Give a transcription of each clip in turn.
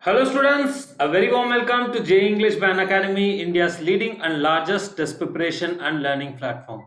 Hello students, a very warm welcome to JEE English by Unacademy, India's leading and largest test preparation and learning platform.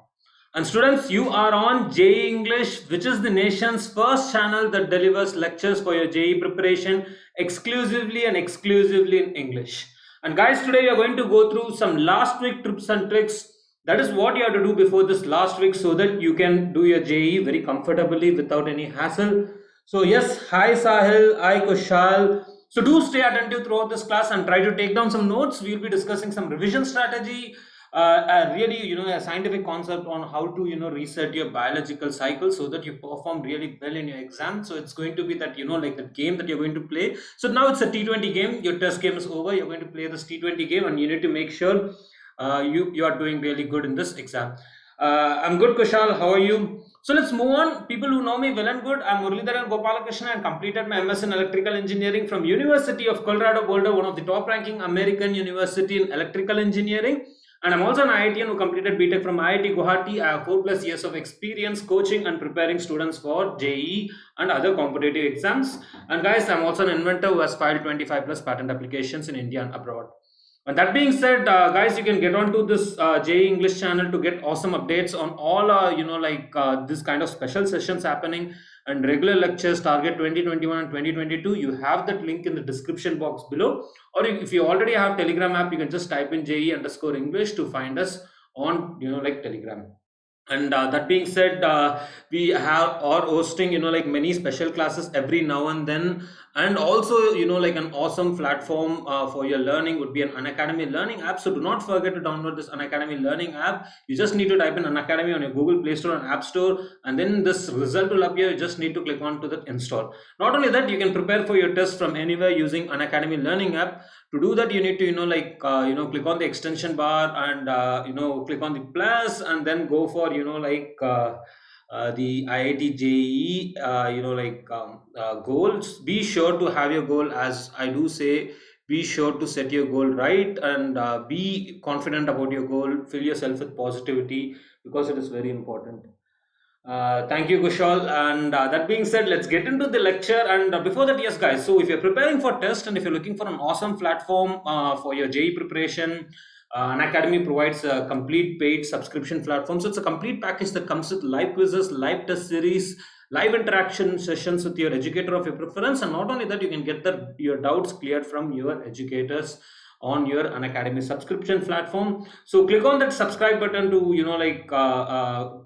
And students, you are on JEE English, which is the nation's first channel that delivers lectures for your JEE preparation exclusively in English. And guys, today we are going to go through some last week tips and tricks. That is what you have to do before this last week so that you can do your JEE very comfortably without any hassle. So yes, hi Sahil, hi Kushal. So do stay attentive throughout this class and try to take down some notes. We'll be discussing some revision strategy, really, a scientific concept on how to, reset your biological cycle so that you perform really well in your exam. So it's going to be that, like the game that you're going to play. So now it's a T20 game. Your test game is over. You're going to play this T20 game and you need to make sure you are doing really good in this exam. I'm good, Kushal. How are you? So let's move on. People who know me well and good. I'm Muralidharan Gopalakrishnan and completed my MS in Electrical Engineering from University of Colorado Boulder, one of the top-ranking American university in electrical engineering. And I'm also an IITian who completed BTech from IIT Guwahati. I have 4+ years of experience coaching and preparing students for JEE and other competitive exams. And guys, I'm also an inventor who has filed 25+ patent applications in India and abroad. And that being said, guys, you can get onto this JEE English channel to get awesome updates on all, this kind of special sessions happening and regular lectures target 2021 and 2022. You have that link in the description box below. Or if you already have Telegram app, you can just type in JE_English to find us on, Telegram. And that being said, we are hosting, many special classes every now and then. And also, an awesome platform for your learning would be an Unacademy learning app. So do not forget to download this Unacademy learning app. You just need to type in Unacademy on your Google Play Store and App Store. And then this result will appear. You just need to click on to that install. Not only that, you can prepare for your test from anywhere using Unacademy learning app. To do that, you need to, click on the extension bar and, click on the plus and then go for, the IIT JEE, goals. Be sure to have your goal, as I do say, be sure to set your goal right and be confident about your goal. Fill yourself with positivity because it is very important. Thank you, Kushal. And that being said, let's get into the lecture. And before that, yes, guys. So if you're preparing for test and if you're looking for an awesome platform for your JEE preparation, Unacademy provides a complete paid subscription platform. So it's a complete package that comes with live quizzes, live test series, live interaction sessions with your educator of your preference. And not only that, you can get your doubts cleared from your educators on your Unacademy subscription platform. So click on that subscribe button to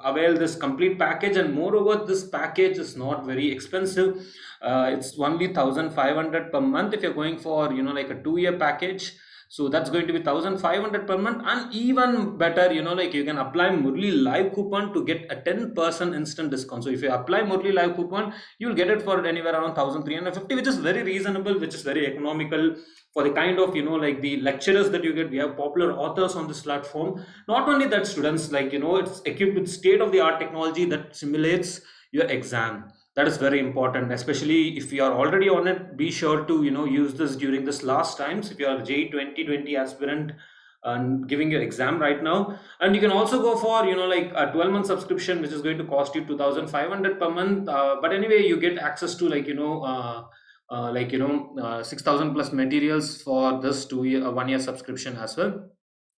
avail this complete package. And moreover, this package is not very expensive. It's only 1,500 per month if you're going for a 2-year package. So that's going to be 1,500 per month. And even better, you can apply Murli Live coupon to get a 10% instant discount. So if you apply Murli Live coupon, you'll get it for anywhere around 1,350, which is very reasonable, which is very economical for the kind of, the lecturers that you get. We have popular authors on this platform. Not only that, students, it's equipped with state-of-the-art technology that simulates your exam. That is very important, especially if you are already on it. Be sure to use this during this last times if you are JEE 2020 aspirant and giving your exam right now. And you can also go for a 12-month subscription, which is going to cost you 2,500 per month. But anyway, you get access to 6,000 plus materials for this 1-year subscription as well.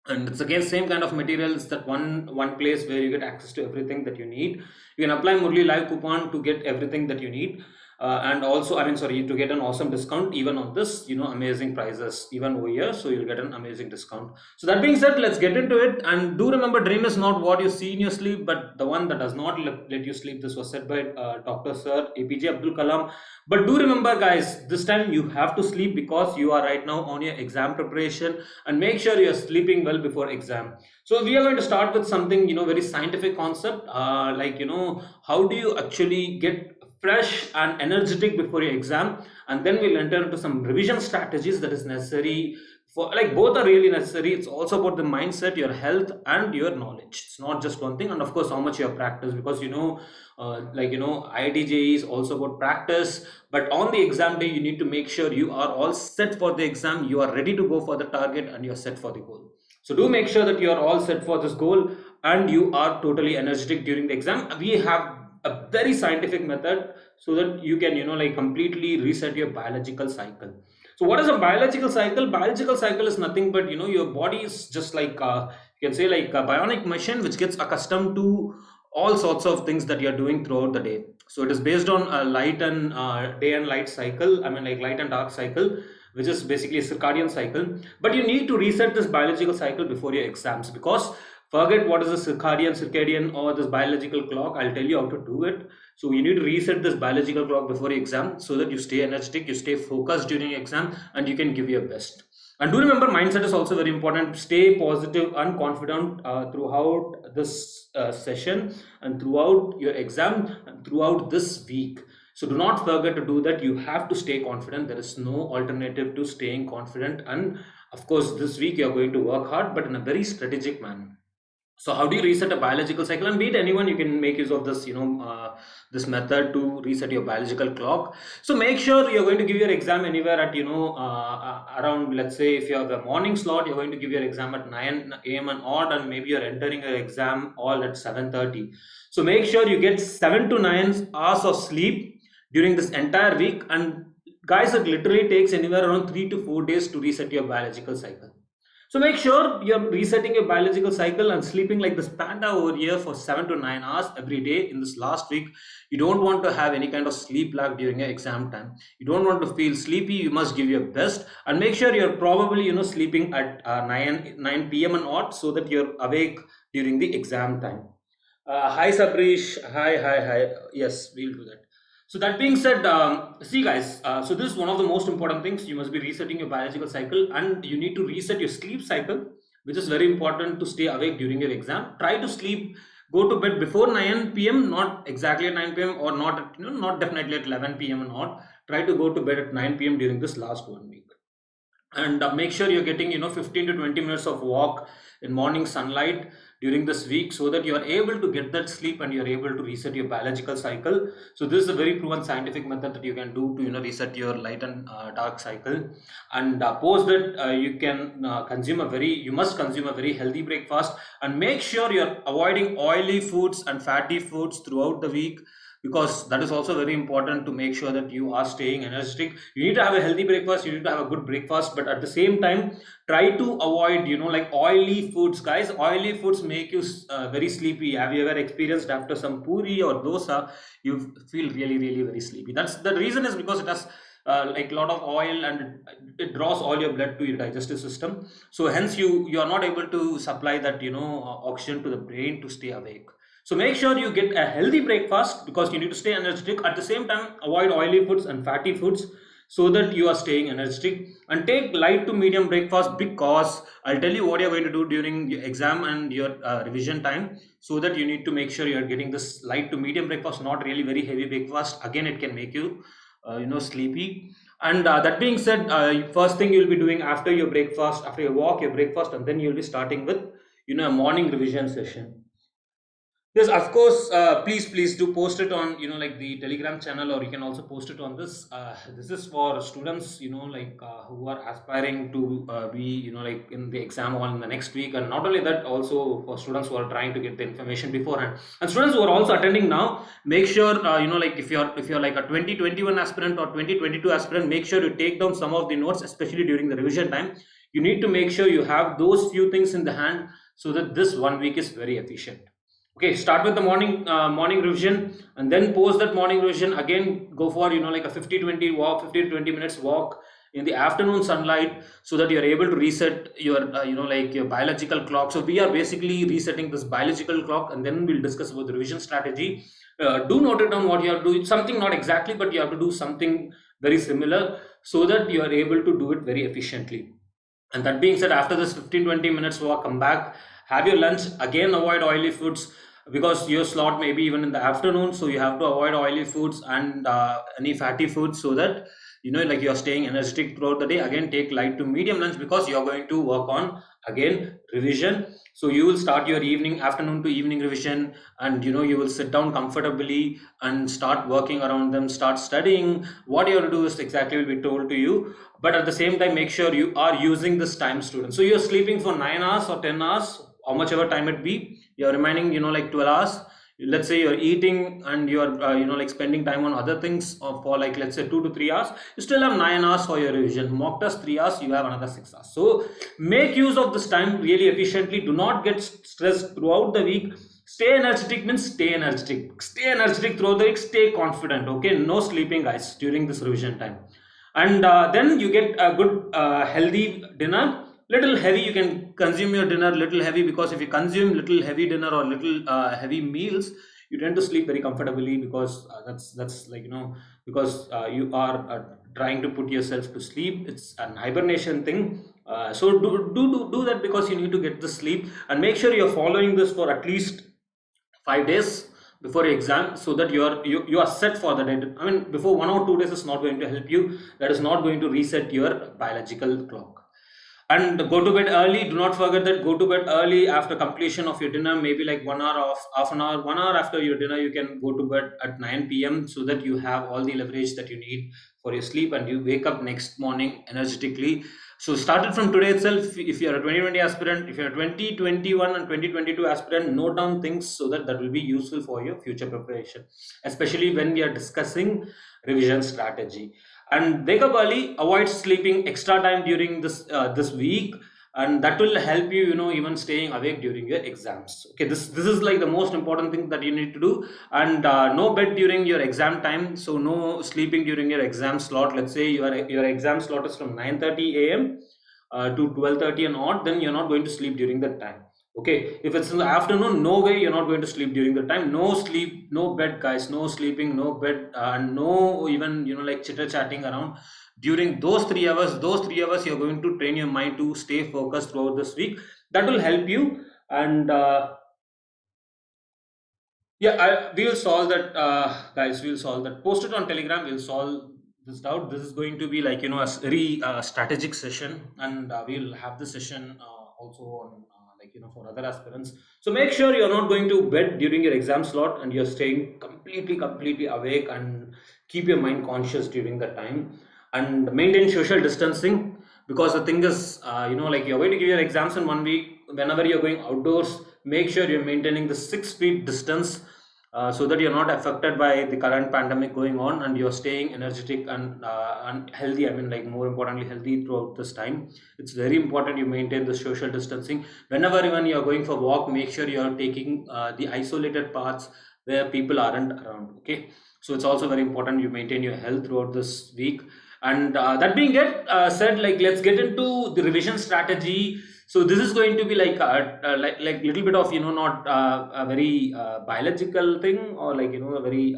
And it's again same kind of materials, that one place where you get access to everything that you need. You can apply Murli Live coupon to get everything that you need. And also, to get an awesome discount even on this, amazing prices even over here. So you'll get an amazing discount. So that being said, let's get into it. And do remember, dream is not what you see in your sleep, but the one that does not let you sleep. This was said by Dr. Sir APJ Abdul Kalam. But do remember, guys, this time you have to sleep because you are right now on your exam preparation, and make sure you're sleeping well before exam. So we are going to start with something, very scientific concept, how do you actually get fresh and energetic before your exam. And then we'll enter into some revision strategies that is necessary for, both are really necessary. It's also about the mindset, your health and your knowledge. It's not just one thing. And of course, how much you have practiced, because IIT JEE is also about practice. But on the exam day, you need to make sure you are all set for the exam, you are ready to go for the target, and you're set for the goal. So do make sure that you are all set for this goal and you are totally energetic during the exam. We have a very scientific method so that you can completely reset your biological cycle. So what is a biological cycle? Biological cycle is nothing but, your body is just like, you can say like a bionic machine which gets accustomed to all sorts of things that you're doing throughout the day. So it is based on a light and day and light cycle, I mean like light and dark cycle, which is basically a circadian cycle. But you need to reset this biological cycle before your exams, because forget what is a circadian or this biological clock. I'll tell you how to do it. So you need to reset this biological clock before your exam so that you stay energetic, you stay focused during your exam, and you can give your best. And do remember, mindset is also very important. Stay positive and confident throughout this session and throughout your exam and throughout this week. So do not forget to do that. You have to stay confident. There is no alternative to staying confident. And of course, this week you are going to work hard, but in a very strategic manner. So how do you reset a biological cycle? And beat anyone, you can make use of this, this method to reset your biological clock. So make sure you're going to give your exam anywhere at, around, let's say if you have a morning slot, you're going to give your exam at 9 a.m. and odd, and maybe you're entering your exam all at 7:30. So make sure you get 7 to 9 hours of sleep during this entire week. And guys, it literally takes anywhere around 3 to 4 days to reset your biological cycle. So make sure you're resetting your biological cycle and sleeping like this panda over here for 7 to 9 hours every day in this last week. You don't want to have any kind of sleep lag during your exam time. You don't want to feel sleepy. You must give your best, and make sure you're probably sleeping at 9 p.m. and odd, so that you're awake during the exam time. Hi Sabrish. Hi. Yes, we'll do that. So that being said, see guys, so this is one of the most important things. You must be resetting your biological cycle, and you need to reset your sleep cycle, which is very important to stay awake during your exam. Try to sleep, go to bed before 9 p.m., not exactly at 9 p.m. or not, not definitely at 11 p.m. and not. Try to go to bed at 9 p.m. during this last 1 week. And make sure you're getting 15 to 20 minutes of walk in morning sunlight during this week, so that you are able to get that sleep and you're able to reset your biological cycle. So this is a very proven scientific method that you can do to reset your light and dark cycle. And post that, you must consume a very healthy breakfast, and make sure you're avoiding oily foods and fatty foods throughout the week, because that is also very important to make sure that you are staying energetic. You need to have a healthy breakfast, you need to have a good breakfast, but at the same time try to avoid like oily foods. Guys, oily foods make you very sleepy. Have you ever experienced after some puri or dosa, you feel really very sleepy? That's the reason, is because it has like a lot of oil, and it draws all your blood to your digestive system. So hence you are not able to supply that oxygen to the brain to stay awake. So make sure you get a healthy breakfast, because you need to stay energetic. At the same time, avoid oily foods and fatty foods, so that you are staying energetic. And take light to medium breakfast, because I'll tell you what you're going to do during your exam and your revision time. So that you need to make sure you're getting this light to medium breakfast, not really very heavy breakfast. Again, it can make you sleepy. And that being said, first thing you'll be doing after your breakfast, after your walk, your breakfast, and then you'll be starting with a morning revision session. Yes, of course. Please do post it on like the Telegram channel, or you can also post it on this. This is for students who are aspiring to be like in the exam hall in the next week, and not only that, also for students who are trying to get the information beforehand, and students who are also attending now. Make sure like if you're like a 2021 aspirant or 2022 aspirant, make sure you take down some of the notes, especially during the revision time. You need to make sure you have those few things in the hand, so that this 1 week is very efficient. Okay, start with the morning revision, and then post that morning revision. Again, go for like a 50 to 20 minutes walk in the afternoon sunlight, so that you're able to reset your like your biological clock. So we are basically resetting this biological clock, and then we'll discuss about the revision strategy. Do note it down what you have to do. Something not exactly, but you have to do something very similar, so that you are able to do it very efficiently. And that being said, after this 15-20 minutes walk, come back, have your lunch. Again, avoid oily foods, because your slot may be even in the afternoon, so you have to avoid oily foods and any fatty foods, so that like you're staying energetic throughout the day. Again, take light to medium lunch, because you're going to work on again revision. So you will start your afternoon to evening revision, and you will sit down comfortably and start working around them, start studying. What you have to do is exactly will be told to you, but at the same time, make sure you are using this time, students. So you're sleeping for 9 hours or 10 hours, how much ever time it be, you're remaining like 12 hours. let's say you're eating and you're like spending time on other things for like let's say 2 to 3 hours, you still have 9 hours for your revision. Mock test 3 hours, you have another 6 hours. So make use of this time really efficiently. Do not get stressed throughout the week. Stay energetic means stay energetic. Stay energetic throughout the week. Stay confident. Okay, no sleeping guys during this revision time. And then you get a good healthy dinner. Little heavy, you can consume your dinner little heavy, because if you consume little heavy dinner or little heavy meals, you tend to sleep very comfortably, because that's like because you are trying to put yourself to sleep. It's an hibernation thing. So do that, because you need to get the sleep, and make sure you're following this for at least 5 days before your exam, so that you are set for the day. I mean, before 1 or 2 days is not going to help you. That is not going to reset your biological clock. And go to bed early. Do not forget that. Go to bed early after completion of your dinner, maybe like 1 hour off, half an hour, 1 hour after your dinner. You can go to bed at 9 p.m. so that you have all the leverage that you need for your sleep, and you wake up next morning energetically. So start it from today itself. If you're a 2020 aspirant, if you're a 2021 and 2022 aspirant, note down things so that will be useful for your future preparation, especially when we are discussing revision strategy. And wake up early. Avoid sleeping extra time during this week, and that will help you, even staying awake during your exams. Okay, this is like the most important thing that you need to do. And no bed during your exam time. So no sleeping during your exam slot. Let's say your exam slot is from 9:30 a.m. To 12:30 and odd, then you're not going to sleep during that time. Okay, if it's in the afternoon, no way you're not going to sleep during the time. No sleep, no bed guys, no sleeping, no bed, and no even like chitter chatting around during those 3 hours. Those 3 hours you're going to train your mind to stay focused throughout this week. That will help you. And yeah, we will solve that, guys. We'll solve that. Post it on Telegram. We'll solve this doubt. This is going to be like a very strategic session, and we'll have the session also on for other aspirants. So make sure you're not going to bed during your exam slot, and you're staying completely awake, and keep your mind conscious during that time, and maintain social distancing. Because the thing is, like you're going to give your exams in 1 week. Whenever you're going outdoors, make sure you're maintaining the 6 feet distance, so that you're not affected by the current pandemic going on, and you're staying energetic and healthy. I mean, like more importantly, healthy throughout this time. It's very important you maintain the social distancing. Whenever even you're going for walk, make sure you're taking the isolated paths where people aren't around. Okay, so it's also very important you maintain your health throughout this week. And that being said, like let's get into the revision strategy. So this is going to be like like little bit of not a very biological thing, or like a very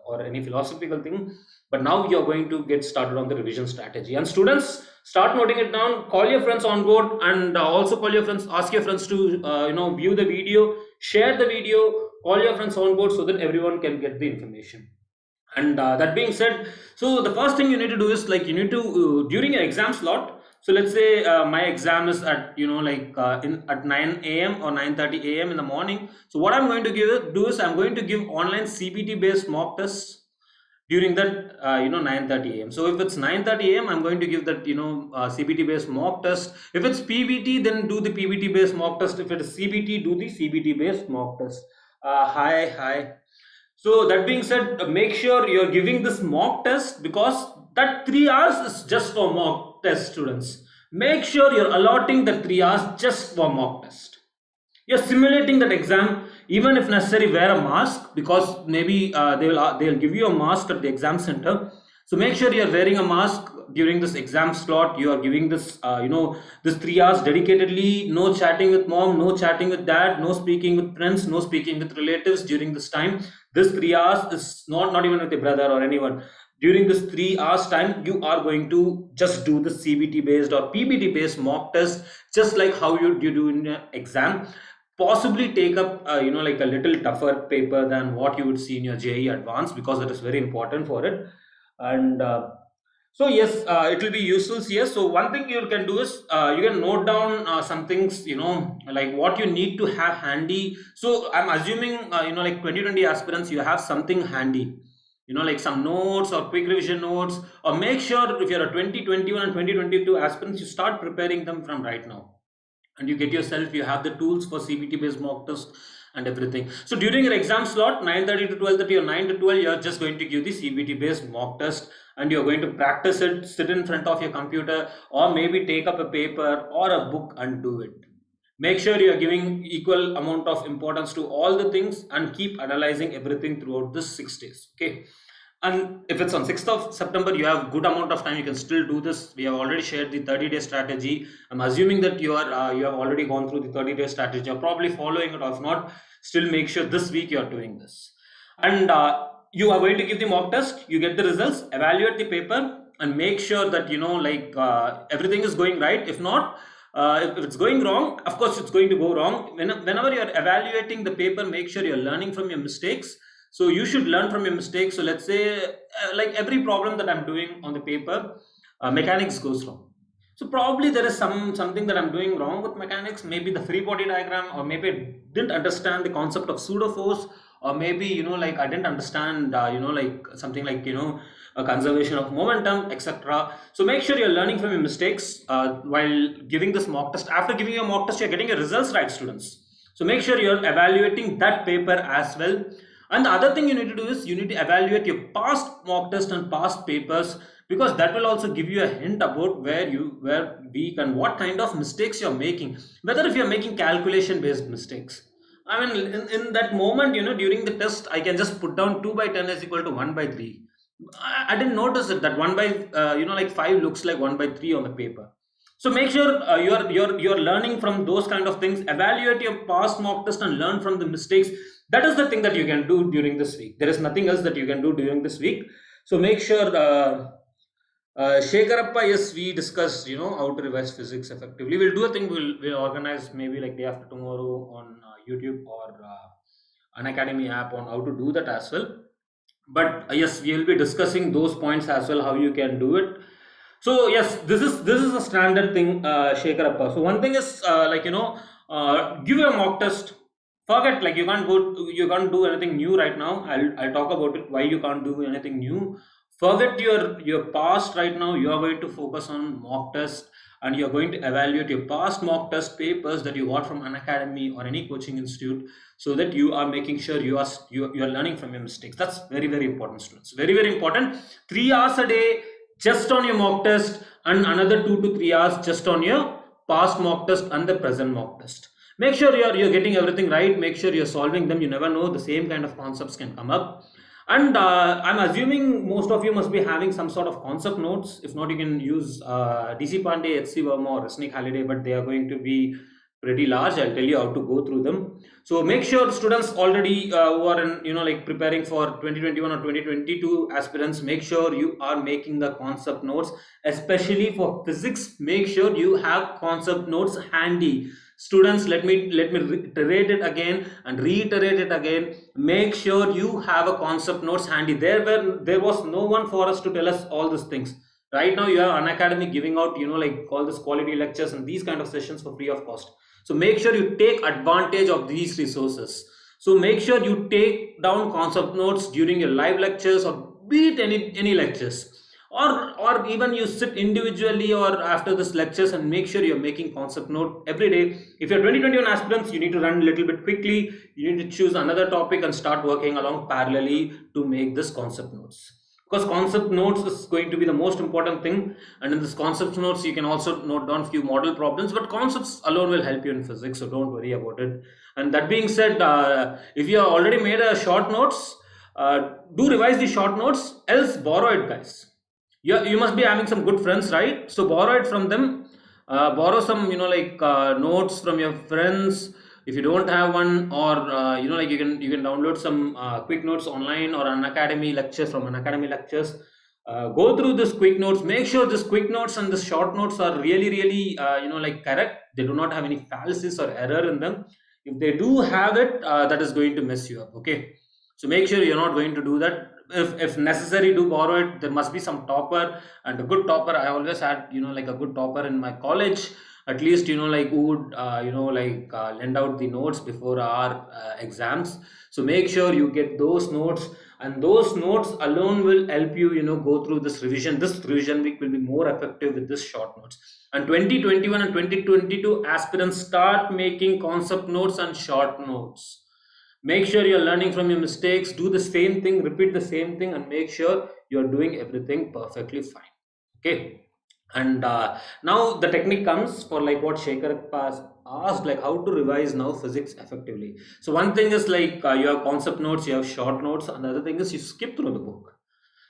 or any philosophical thing. But now you're going to get started on the revision strategy. And students, start noting it down. Call your friends on board, and also call your friends. Ask your friends to view the video, share the video, call your friends on board, so that everyone can get the information. And that being said, so the first thing you need to do is like you need to during your exam slot. So let's say my exam is at at 9 a.m. or 9:30 a.m. in the morning. So what I'm going to do is I'm going to give online CBT based mock tests during that 9:30 a.m. So if it's 9:30 a.m., I'm going to give that CBT based mock test. If it's PBT, then do the PBT based mock test. If it is CBT, do the CBT based mock test. Hi. So that being said, make sure you're giving this mock test, because that 3 hours is just for mock test, students. Make sure you're allotting the 3 hours just for mock test. You're simulating that exam, even if necessary, wear a mask, because maybe they'll give you a mask at the exam center. So make sure you're wearing a mask during this exam slot. You are giving this this 3 hours dedicatedly. No chatting with mom, no chatting with dad, no speaking with friends, no speaking with relatives during this time. This 3 hours is not even with your brother or anyone. During this 3 hours time, you are going to just do the CBT based or PBT based mock test, just like how you do in your exam. Possibly take up like a little tougher paper than what you would see in your JEE Advanced, because that is very important for it. And so yes, it will be useful here. So one thing you can do is you can note down some things, like what you need to have handy. So I'm assuming like 2020 aspirants, you have something handy, like some notes or quick revision notes. Or make sure if you're a 2021 and 2022 aspirants, you start preparing them from right now, and you get yourself, you have the tools for CBT based mock test. and everything. So during your exam slot, 9:30 to 12:30 or 9 to 12, you're just going to give the CBT based mock test, and you're going to practice it, sit in front of your computer, or maybe take up a paper or a book and do it. Make sure you're giving equal amount of importance to all the things and keep analyzing everything throughout this 6 days. Okay. And if it's on 6th of September, you have good amount of time, you can still do this. We have already shared the 30-day strategy. I'm assuming that you have already gone through the 30-day strategy. You're probably following it, or if not, still make sure this week you're doing this. And you are going to give the mock test, you get the results, evaluate the paper, and make sure that everything is going right. If not, if it's going wrong, of course it's going to go wrong. Whenever you're evaluating the paper, make sure you're learning from your mistakes. So you should learn from your mistakes. So let's say like every problem that I'm doing on the paper, mechanics goes wrong. So probably there is something that I'm doing wrong with mechanics, maybe the free body diagram, or maybe I didn't understand the concept of pseudo force, or maybe I didn't understand something like a conservation of momentum, etc. So make sure you're learning from your mistakes while giving this mock test. After giving your mock test, you're getting your results right, students. So make sure you're evaluating that paper as well. And the other thing you need to do is you need to evaluate your past mock test and past papers, because that will also give you a hint about where you were weak and what kind of mistakes you're making. Whether if you're making calculation based mistakes. I mean, in that moment, during the test, I can just put down 2 by 10 is equal to 1 by 3. I didn't notice it that 1 by 5 looks like 1 by 3 on the paper. So make sure you're learning from those kind of things. Evaluate your past mock test and learn from the mistakes. That is the thing that you can do during this week. There is nothing else that you can do during this week. So make sure Shekharappa, yes, we discussed how to revise physics effectively. We'll do a thing. We'll organize maybe like day after tomorrow on YouTube or Unacademy app on how to do that as well. But yes, we will be discussing those points as well, how you can do it. So yes, this is a standard thing, Shekharappa. So one thing is give your mock test. Forget, like you can't do anything new right now. I'll talk about it, why you can't do anything new. Forget your past right now. You are going to focus on mock test, and you're going to evaluate your past mock test papers that you got from an academy or any coaching institute, so that you are making sure you are learning from your mistakes. That's very, very important, students. Very, very important. 3 hours a day just on your mock test, and another 2 to 3 hours just on your past mock test and the present mock test. Make sure you're getting everything right. Make sure you're solving them. You never know, the same kind of concepts can come up. And I'm assuming most of you must be having some sort of concept notes. If not, you can use DC Pandey, HC Verma, or Resnick Halliday, but they are going to be pretty large. I'll tell you how to go through them. So make sure students already who are in preparing for 2021 or 2022 aspirants, make sure you are making the concept notes, especially for physics. Make sure you have concept notes handy. Students, let me reiterate it again and reiterate it again. Make sure you have a concept notes handy. There was no one for us to tell us all these things. Right now you have Unacademy giving out all this quality lectures and these kind of sessions for free of cost. So make sure you take advantage of these resources. So make sure you take down concept notes during your live lectures, or be it any lectures, or even you sit individually or after this lectures, and make sure you're making concept note every day. If you're 2021 aspirants, you need to run a little bit quickly. You need to choose another topic and start working along parallelly to make this concept notes, because concept notes is going to be the most important thing. And in this concept notes, you can also note down few model problems, but concepts alone will help you in physics, so don't worry about it. And that being said, if you have already made a short notes, do revise the short notes, else borrow it, guys. You must be having some good friends, right? So borrow it from them. Borrow some notes from your friends. If you don't have one, or you can download some quick notes online, or an academy lectures from an academy lectures. Go through this quick notes. Make sure this quick notes and the short notes are really correct. They do not have any fallacies or error in them. If they do have it, that is going to mess you up. Okay, so make sure you're not going to do that. If necessary, do borrow it. There must be some topper, and a good topper. I always had a good topper in my college, at least who would lend out the notes before our exams. So make sure you get those notes, and those notes alone will help you go through this revision. This revision week will be more effective with this short notes. And 2021 and 2022 aspirants, start making concept notes and short notes. Make sure you're learning from your mistakes, do the same thing, repeat the same thing, and make sure you're doing everything perfectly fine. Okay. And now the technique comes for like what Shekhar has asked, like how to revise now physics effectively. So one thing is like you have concept notes, you have short notes, and the other thing is you skip through the book.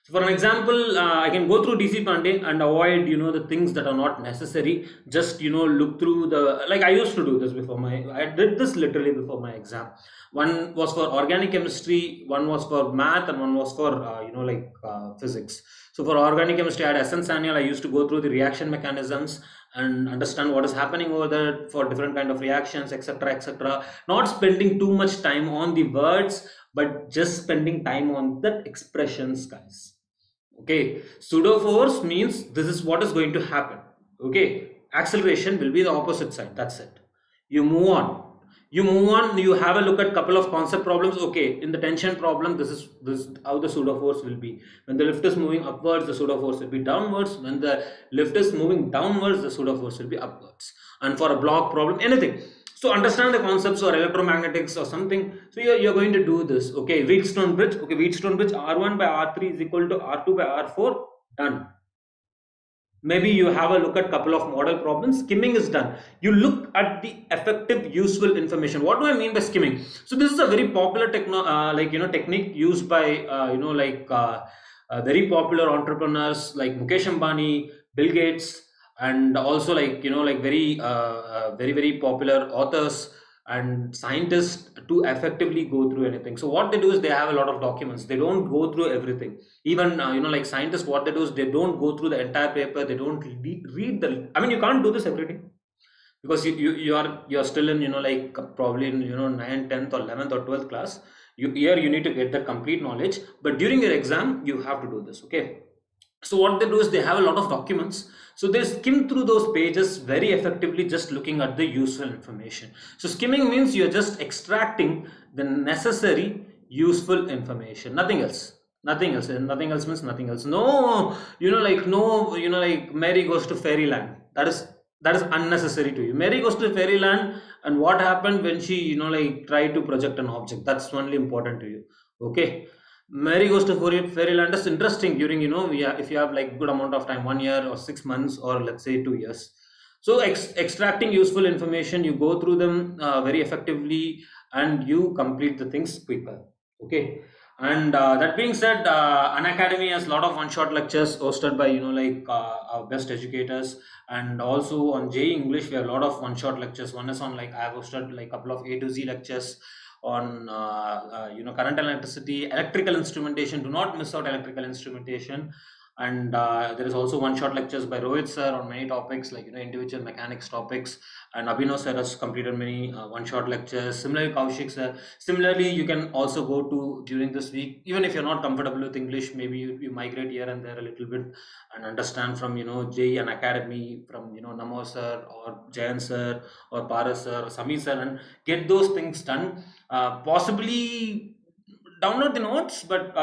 So for an example, I can go through DC Pandey and avoid, the things that are not necessary. Just, look through like I used to do this I did this literally before my exam. One was for organic chemistry, one was for math, and one was for, physics. So for organic chemistry, I had essence annual. I used to go through the reaction mechanisms and understand what is happening over there for different kind of reactions, etc., etc. Not spending too much time on the words, but just spending time on the expressions, guys. Okay, pseudo force means this is what is going to happen. Okay, acceleration will be the opposite side. That's it. You move on. You have a look at couple of concept problems. Okay, in the tension problem, this is how the pseudo force will be. When the lift is moving upwards, the pseudo force will be downwards. When the lift is moving downwards, the pseudo force will be upwards. And for a block problem, anything. So understand the concepts or electromagnetics or something. So you're going to do this. Okay, Wheatstone bridge. Okay, Wheatstone bridge, R1 by R3 is equal to R2 by R4. Done. Maybe you have a look at couple of model problems. Skimming is done. You look at the effective useful information. What do I mean by skimming? So this is a very popular technique used by very popular entrepreneurs like Mukesh Ambani, Bill Gates, and also very popular authors and scientists to effectively go through anything. So what they do is they have a lot of documents. They don't go through everything. Even like scientists, what they do is they don't go through the entire paper. They don't read the. I mean, you can't do this every day because you're still in probably in 9th, 10th, or 11th or 12th class. You need to get the complete knowledge. But during your exam, you have to do this. Okay. So what they do is they have a lot of documents. So they skim through those pages very effectively, just looking at the useful information. So skimming means you're just extracting the necessary useful information, nothing else. Nothing else. And nothing else means nothing else. No, Mary goes to fairyland. That is unnecessary to you. Mary goes to fairyland, and what happened when she tried to project an object? That's only important to you. Okay. Mary goes to fairyland is interesting during if you have like good amount of time, 1 year or 6 months, or let's say 2 years. So extracting useful information, you go through them very effectively, and you complete the things quicker. Okay. And that being said, Unacademy has a lot of one-shot lectures hosted by our best educators, and also on JEE English we have a lot of one-shot lectures. One is on I have hosted like a couple of A to Z lectures on current electricity, electrical instrumentation. Do not miss out electrical instrumentation. And there is also one-shot lectures by Rohit sir on many topics like individual mechanics topics, and Abhinav sir has completed many one-shot lectures. Similarly, Kaushik sir. Similarly, you can also go to during this week, even if you're not comfortable with English, maybe you migrate here and there a little bit and understand from JEE and Academy, from Namo sir or Jayan sir or Paras sir or Sami sir, and get those things done. Possibly download the notes, but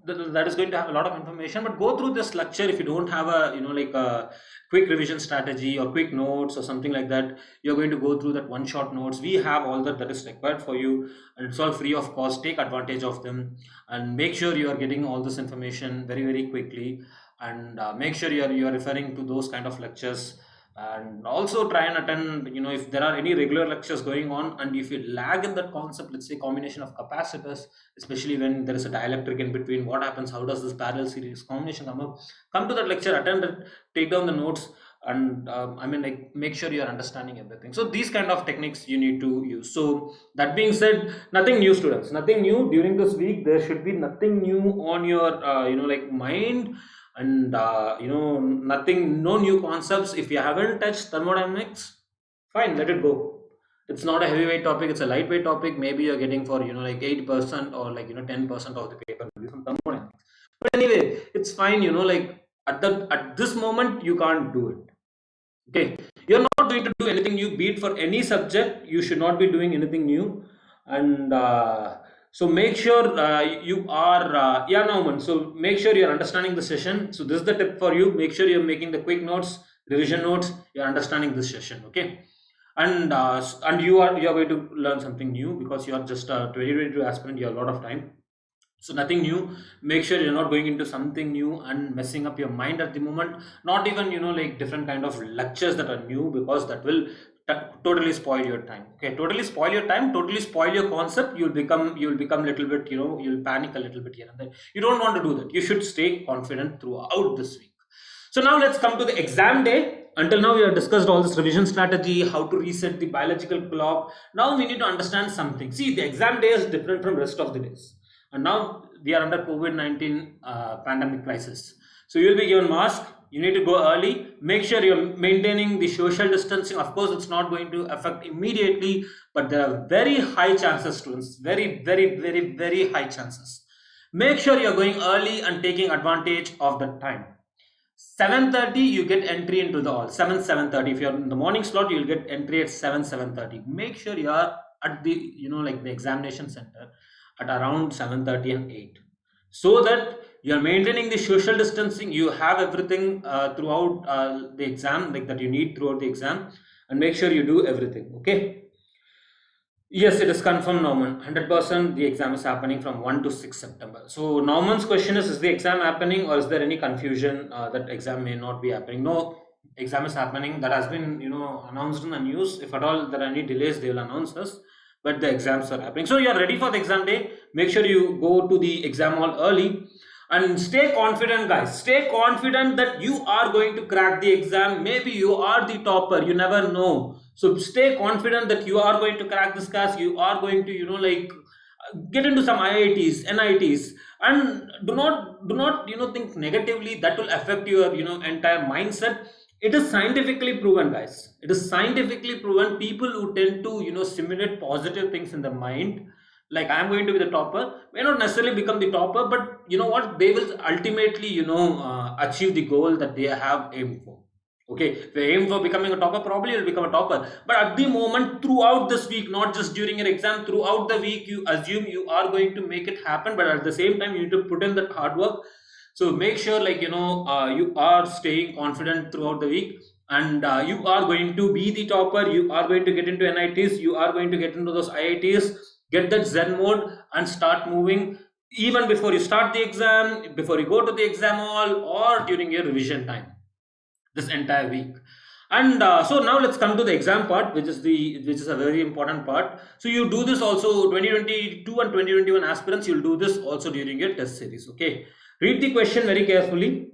that is going to have a lot of information. But go through this lecture. If you don't have a quick revision strategy or quick notes or something like that, you're going to go through that one shot notes. We have all that is required for you, and it's all free of cost. Take advantage of them and make sure you are getting all this information very, very quickly, and make sure you are referring to those kind of lectures. And also try and attend, if there are any regular lectures going on, and if you lag in that concept, let's say combination of capacitors, especially when there is a dielectric in between, what happens, how does this parallel series combination come to that lecture, attend it, take down the notes, and make sure you are understanding everything. So these kind of techniques you need to use. So that being said, nothing new, students, nothing new during this week. There should be nothing new on your mind, and nothing, no new concepts. If you haven't touched thermodynamics, fine, let it go. It's not a heavyweight topic, it's a lightweight topic. Maybe you're getting for 8% or 10% of the paper maybe from thermodynamics. But anyway, it's fine. At this moment you can't do it. Okay, you're not going to do anything new, be it for any subject. You should not be doing anything new. And so make sure you are Nauman. So make sure you're understanding the session. So this is the tip for you. Make sure you're making the quick notes, revision notes, you're understanding this session. Okay. and you are going to learn something new because you are just a 2022 aspirant. You have a lot of time, so nothing new. Make sure you're not going into something new and messing up your mind at the moment. Not even like different kind of lectures that are new, because that will totally spoil your time. Okay, totally spoil your time, totally spoil your concept. You'll become little bit, you'll panic a little bit here and there. You don't want to do that. You should stay confident throughout this week. So now let's come to the exam day. Until now, we have discussed all this revision strategy, how to reset the biological clock. Now we need to understand something. See, the exam day is different from rest of the days. And now we are under COVID-19 pandemic crisis. So you'll be given mask. You need to go early. Make sure you're maintaining the social distancing. Of course, it's not going to affect immediately, but there are very high chances, students. Very, very, very, very high chances. Make sure you're going early and taking advantage of the time. 7:30 you get entry into the hall. 7:30. If you're in the morning slot, you'll get entry at 7:30. Make sure you are at the the examination center at around 7:30 and 8, so that you're maintaining the social distancing. You have everything throughout the exam, like that you need throughout the exam, and make sure you do everything. Okay. Yes, it is confirmed, Norman. 100% the exam is happening from 1 to 6 September. So Norman's question is the exam happening, or is there any confusion that exam may not be happening? No, exam is happening. That has been, announced in the news. If at all there are any delays, they will announce us. But the exams are happening. So you are ready for the exam day. Make sure you go to the exam hall early. And stay confident, guys. Stay confident that you are going to crack the exam. Maybe you are the topper. You never know. So stay confident that you are going to crack this class. You are going to, get into some IITs, NITs, and do not, think negatively. That will affect your, entire mindset. It is scientifically proven, guys. It is scientifically proven. People who tend to, simulate positive things in the mind, like I'm going to be the topper, may not necessarily become the topper, but you know what, they will ultimately achieve the goal that they have aimed for. Okay, if you aim for becoming a topper, probably you'll become a topper. But at the moment, throughout this week, not just during your exam, throughout the week, you assume you are going to make it happen, but at the same time you need to put in that hard work. So make sure you are staying confident throughout the week, and you are going to be the topper. You are going to get into NITs, you are going to get into those IITs. Get that Zen mode and start moving even before you start the exam, before you go to the exam hall, or during your revision time this entire week. And so now let's come to the exam part, which is a very important part. So you do this also, 2022 and 2021 aspirants, you'll do this also during your test series. Okay, read the question very carefully.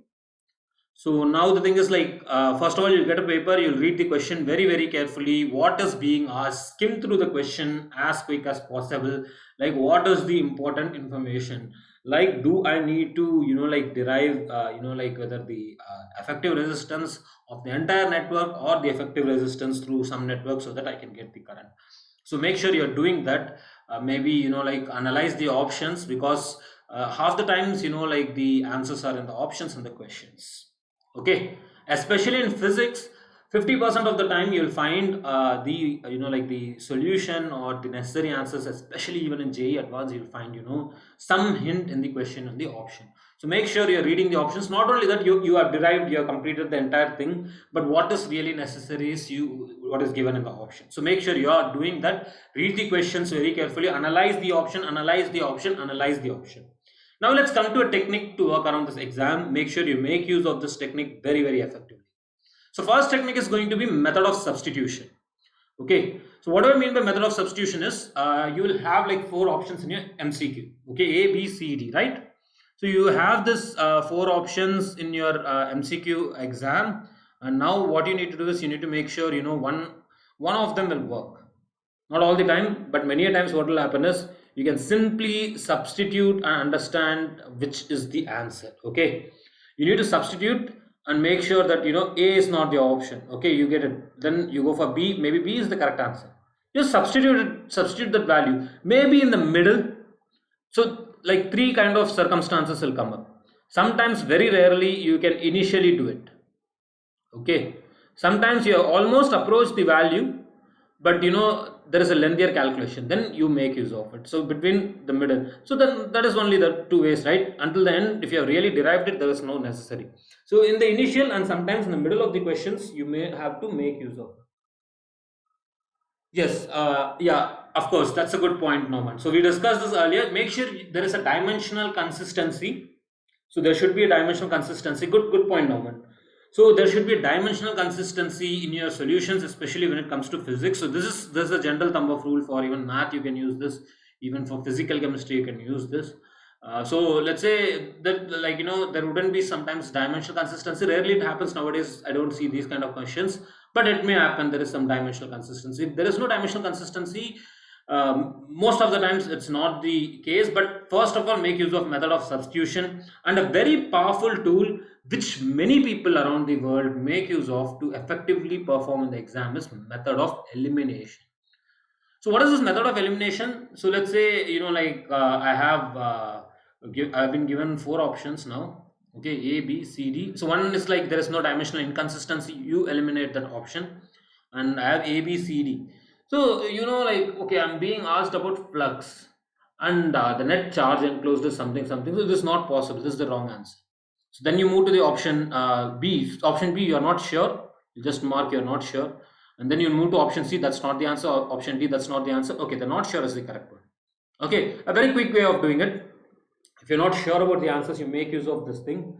So now the thing is, first of all, you'll get a paper, you'll read the question very, very carefully. What is being asked? Skim through the question as quick as possible. Like, what is the important information? Like, do I need to, derive, whether the effective resistance of the entire network or the effective resistance through some network, so that I can get the current. So make sure you're doing that. Maybe, analyze the options, because half the times, the answers are in the options and the questions. Okay, especially in physics, 50% of the time you'll find the solution or the necessary answers. Especially even in JEE Advanced, you'll find some hint in the question and the option. So make sure you're reading the options. Not only that you have derived, you have completed the entire thing, but what is really necessary is what is given in the option. So make sure you are doing that. Read the questions very carefully, analyze the option, analyze the option, analyze the option. Now let's come to a technique to work around this exam. Make sure you make use of this technique very, very effectively. So first technique is going to be method of substitution. Okay, so what do I mean by method of substitution is, you will have like 4 options in your MCQ. Okay, A, B, C, D, right? So you have this 4 options in your MCQ exam, and now what you need to do is you need to make sure one of them will work. Not all the time, but many a times what will happen is you can simply substitute and understand which is the answer. Okay, you need to substitute and make sure that A is not your option. Okay, you get it, then you go for B. Maybe B is the correct answer. Just substitute that value, maybe in the middle. So like 3 kind of circumstances will come up. Sometimes, very rarely, you can initially do it. Okay, sometimes you almost approach the value, but there is a lengthier calculation, then you make use of it. So between the middle, so then that is only the 2 ways, right? Until the end, if you have really derived it, there is no necessary. So in the initial and sometimes in the middle of the questions, you may have to make use of it. Yes, yeah, of course, that's a good point, Norman. So we discussed this earlier. Make sure there is a dimensional consistency. So there should be a dimensional consistency. Good point, Norman. So there should be a dimensional consistency in your solutions, especially when it comes to physics. So this is a general thumb of rule for even math. You can use this. Even for physical chemistry, you can use this. So let's say that, like, there wouldn't be sometimes dimensional consistency. Rarely it happens nowadays. I don't see these kind of questions, but it may happen. There is some dimensional consistency. If there is no dimensional consistency, most of the times it's not the case. But first of all, make use of method of substitution, and a very powerful tool which many people around the world make use of to effectively perform in the exam is method of elimination. So what is this method of elimination? So let's say, I've been given four options now. Okay, A, B, C, D. So one is like there is no dimensional inconsistency. You eliminate that option, and I have A, B, C, D. So okay, I'm being asked about flux, and the net charge enclosed is something something. So this is not possible. This is the wrong answer. So then you move to the option B. Option B, you are not sure. You just mark you're not sure, and then you move to option C. That's not the answer. Or option D. That's not the answer. Okay, the not sure is the correct one. Okay, a very quick way of doing it. If you're not sure about the answers, you make use of this thing.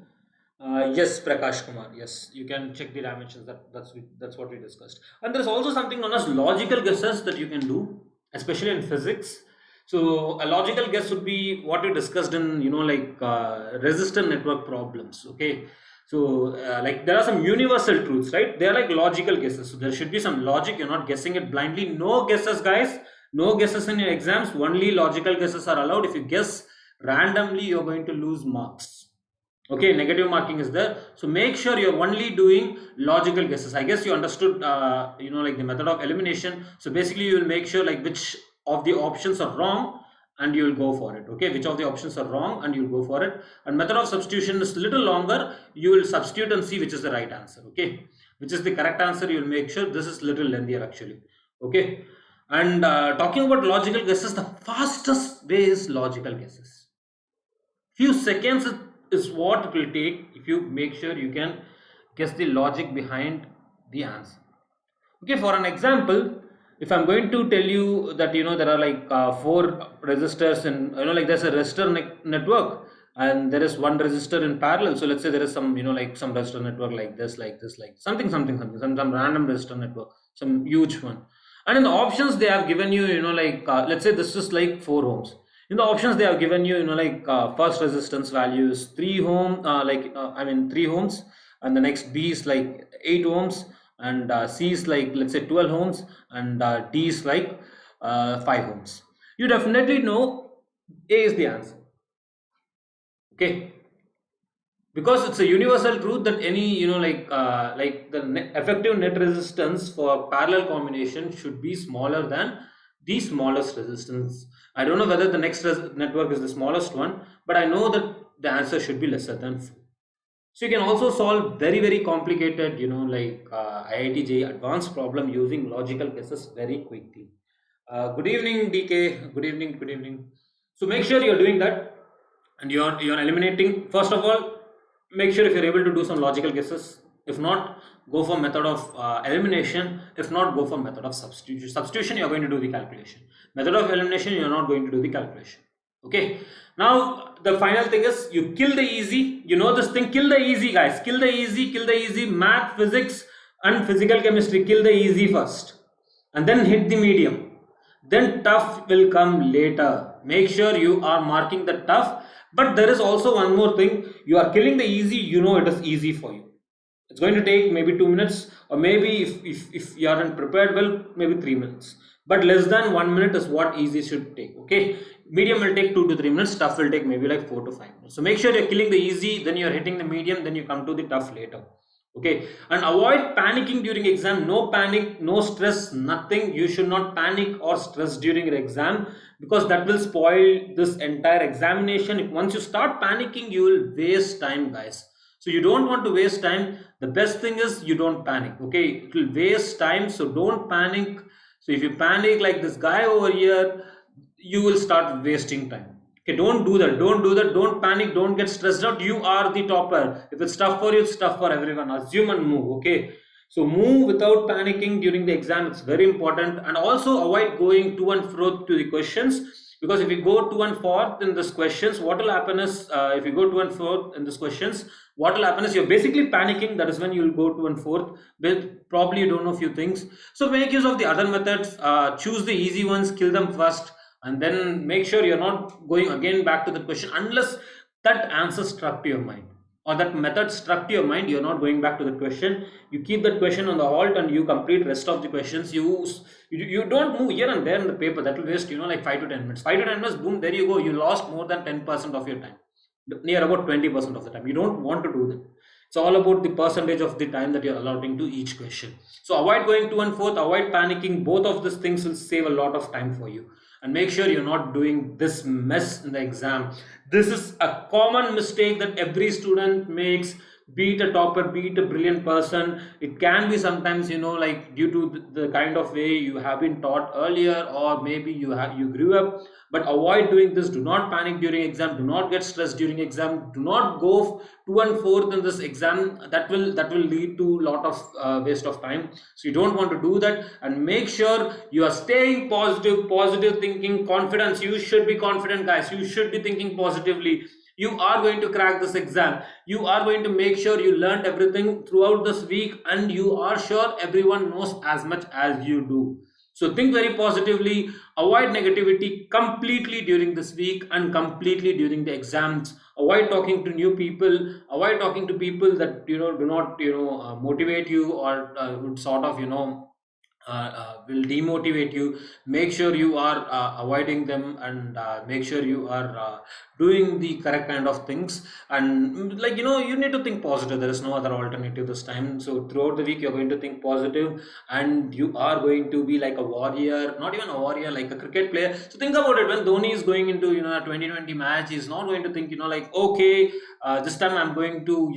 Yes, Prakash Kumar. Yes, you can check the dimensions. That's what we discussed. And there's also something known as logical guesses that you can do, especially in physics. So a logical guess would be what we discussed in resistor network problems. Okay, so like there are some universal truths, right? They are like logical guesses. So there should be some logic. You're not guessing it blindly. No guesses, guys. No guesses in your exams. Only logical guesses are allowed. If you guess randomly, you're going to lose marks. Okay, negative marking is there. So make sure you're only doing logical guesses. I guess you understood like the method of elimination. So basically you will make sure like which of the options are wrong and you will go for it. Okay, which of the options are wrong and you'll go for it. And method of substitution is little longer. You will substitute and see which is the right answer. Okay, which is the correct answer. You will make sure. This is little lengthier actually. Okay, and talking about logical guesses, the fastest way is logical guesses. Few seconds is what it will take if you make sure you can guess the logic behind the answer. Okay, for an example, if I'm going to tell you that there are like four resistors and like there's a resistor network, and there is one resistor in parallel. So let's say there is some like some resistor network like this, like something some random resistor network, some huge one. And in the options they have given you let's say this is like 4 ohms. In the options they have given you first resistance value is 3 ohm, 3 ohms, and the next B is like 8 ohms, and C is like let's say 12 ohms, and D is like 5 ohms. You definitely know A is the answer. Okay, because it's a universal truth that any effective net resistance for parallel combination should be smaller than the smallest resistance. I don't know whether the next network is the smallest one, but I know that the answer should be lesser than 4. So you can also solve very very complicated IIT JEE advanced problem using logical guesses very quickly. Good evening, DK. Good evening. Good evening. So make sure you're doing that, and you're eliminating. First of all, make sure if you're able to do some logical guesses. If not, go for method of elimination. If not, go for method of substitution. Substitution, you're going to do the calculation. Method of elimination, you're not going to do the calculation. Okay, now the final thing is you kill the easy. You know this thing, kill the easy, guys. Kill the easy. Math, physics and physical chemistry, kill the easy first, and then hit the medium. Then tough will come later. Make sure you are marking the tough. But there is also one more thing. You are killing the easy, it is easy for you. It's going to take maybe 2 minutes, or maybe if you aren't prepared well, maybe 3 minutes. But less than 1 minute is what easy should take. Okay, medium will take 2 to 3 minutes, tough will take maybe like 4 to 5 minutes. So make sure you're killing the easy, then you're hitting the medium, then you come to the tough later. Okay, and avoid panicking during exam. No panic, no stress, nothing. You should not panic or stress during your exam, because that will spoil this entire examination. If once you start panicking, you will waste time, guys. So you don't want to waste time. The best thing is you don't panic. Okay, it will waste time, so don't panic. So if you panic like this guy over here, you will start wasting time. Okay, don't do that. Don't panic. Don't get stressed out. You are the topper. If it's tough for you, it's tough for everyone. Assume and move. Okay, So move without panicking during the exam. It's very important. And also avoid going to and fro to the questions, because if you go to and forth in this questions, what will happen is, if you go to and forth in this questions, what will happen is you're basically panicking. That is when you'll go to and forth with probably you don't know a few things. So make use of the other methods. Choose the easy ones, kill them first, and then make sure you're not going again back to the question unless that answer struck to your mind, or that method struck to your mind. You're not going back to the question. You keep that question on the halt and you complete rest of the questions. You don't move here and there in the paper. That will waste like 5 to 10 minutes. 5 to 10 minutes, boom, there you go. You lost more than 10% of your time, near about 20% of the time. You don't want to do that. It's all about the percentage of the time that you're allotting to each question. So avoid going to and forth, avoid panicking. Both of these things will save a lot of time for you. And make sure you're not doing this mess in the exam. This is a common mistake that every student makes. Be it a topper, be it a brilliant person, it can be sometimes like due to the kind of way you have been taught earlier, or maybe you grew up. But avoid doing this. Do not panic during exam. Do not get stressed during exam. Do not go to and forth in this exam. That will lead to a lot of waste of time. So you don't want to do that. And make sure you are staying positive thinking, confidence. You should be confident, guys. You should be thinking positively. You are going to crack this exam. You are going to make sure you learned everything throughout this week, and you are sure everyone knows as much as you do. So think very positively. Avoid negativity completely during this week and completely during the exams. Avoid talking to new people. Avoid talking to people that do not motivate you, or would sort of will demotivate you. Make sure you are avoiding them, and make sure you are doing the correct kind of things. And you need to think positive. There is no other alternative this time. So throughout the week you're going to think positive, and you are going to be like a warrior, not even a warrior, like a cricket player. So think about it. When Dhoni is going into a 2020 match, he's not going to think like, okay, this time I'm going to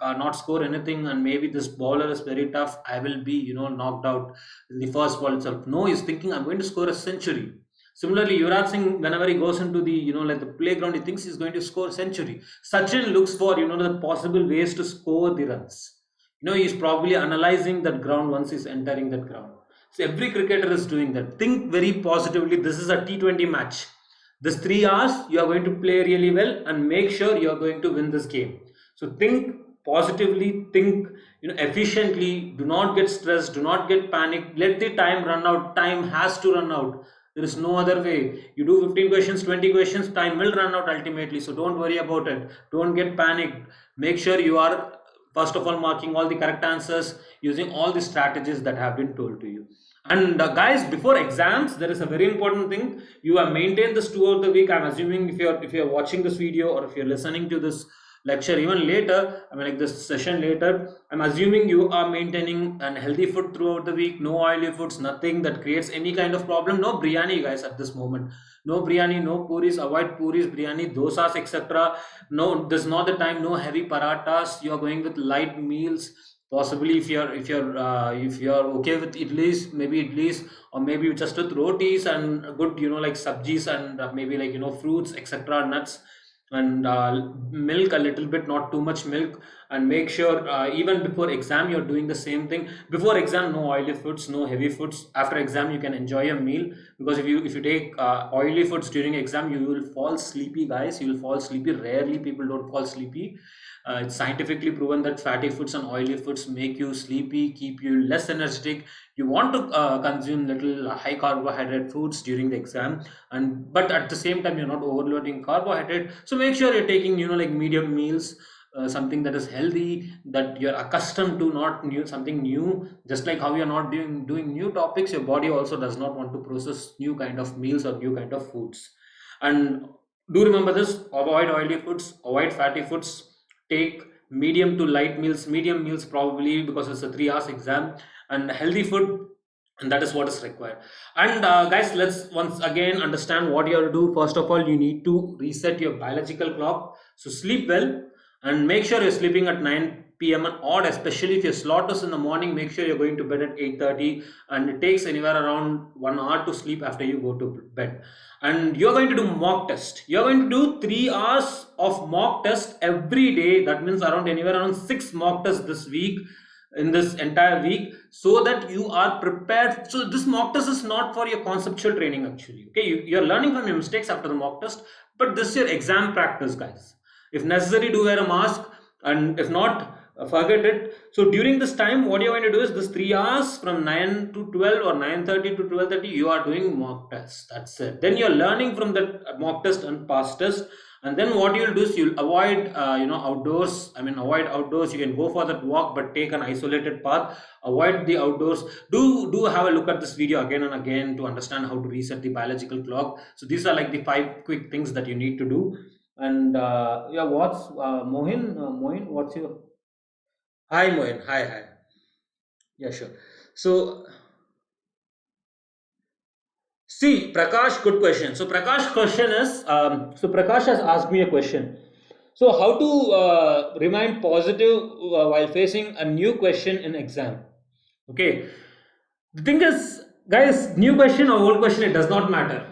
not score anything, and maybe this bowler is very tough, I will be knocked out in the first ball itself. No, he's thinking I'm going to score a century. Similarly, Yuvraj Singh, whenever he goes into the like the playground, he thinks he's going to score a century. Sachin looks for the possible ways to score the runs. He's probably analyzing that ground once he's entering that ground. So every cricketer is doing that. Think very positively. This is a T20 match. This 3 hours you are going to play really well, and make sure you are going to win this game. So think positively, think efficiently. Do not get stressed. Do not get panic. Let the time run out. Time has to run out. There is no other way. You do 15 questions, 20 questions, time will run out ultimately. So don't worry about it. Don't get panicked. Make sure you are, first of all, marking all the correct answers using all the strategies that have been told to you. And guys, before exams, there is a very important thing. You have maintained this throughout the week. I'm assuming if you're watching this video, or if you're listening to this lecture even later, like this session later, I'm assuming you are maintaining an healthy food throughout the week. No oily foods, nothing that creates any kind of problem. No biryani, guys, at this moment. No biryani, no puris. Avoid puris, biryani, dosas, etc. No, this is not the time. No heavy parathas. You are going with light meals. Possibly if you're okay with idlis, maybe idlis, or maybe just with rotis and good like sabjis, and maybe fruits, etc., nuts, and milk a little bit, not too much milk. And make sure even before exam you're doing the same thing. Before exam, no oily foods, no heavy foods. After exam you can enjoy a meal, because if you take oily foods during exam, you will fall sleepy, guys. You will fall sleepy. Rarely people don't fall sleepy. It's scientifically proven that fatty foods and oily foods make you sleepy, keep you less energetic. You want to consume little high carbohydrate foods during the exam, but at the same time you're not overloading carbohydrate. So make sure you're taking like medium meals, something that is healthy, that you're accustomed to, not new, something new. Just like how you're not doing new topics, your body also does not want to process new kind of meals or new kind of foods. And do remember this: avoid oily foods, avoid fatty foods. Take medium to light meals. Medium meals probably, because it's a 3 hours exam, and healthy food, and that is what is required. And guys, let's once again understand what you have to do. First of all, you need to reset your biological clock. So sleep well, and make sure you're sleeping at 9 p.m. and odd, especially if your slot is in the morning. Make sure you're going to bed at 8:30, and it takes anywhere around 1 hour to sleep after you go to bed. And you're going to do mock test. You're going to do 3 hours of mock test every day. That means anywhere around 6 mock tests this week. in this entire week, so that you are prepared. So this mock test is not for your conceptual training actually. Okay, you're learning from your mistakes after the mock test, but this is your exam practice, guys. If necessary, do wear a mask, and if not, forget it. So during this time, what you're going to do is this 3 hours from 9 to 12 or 9:30 to 12:30, you are doing mock test. That's it. Then you're learning from that mock test and past test. And then what you'll do is you'll avoid outdoors. I mean, avoid outdoors. You can go for that walk, but take an isolated path. Avoid the outdoors. Do have a look at this video again and again to understand how to reset the biological clock. So these are like the 5 quick things that you need to do. And yeah, what's Mohin, what's your... Hi Mohin, hi. Yeah, sure. So see, Prakash, good question. So Prakash question is, so Prakash has asked me a question. So how to remain positive while facing a new question in exam? Okay. The thing is, guys, new question or old question, it does not matter.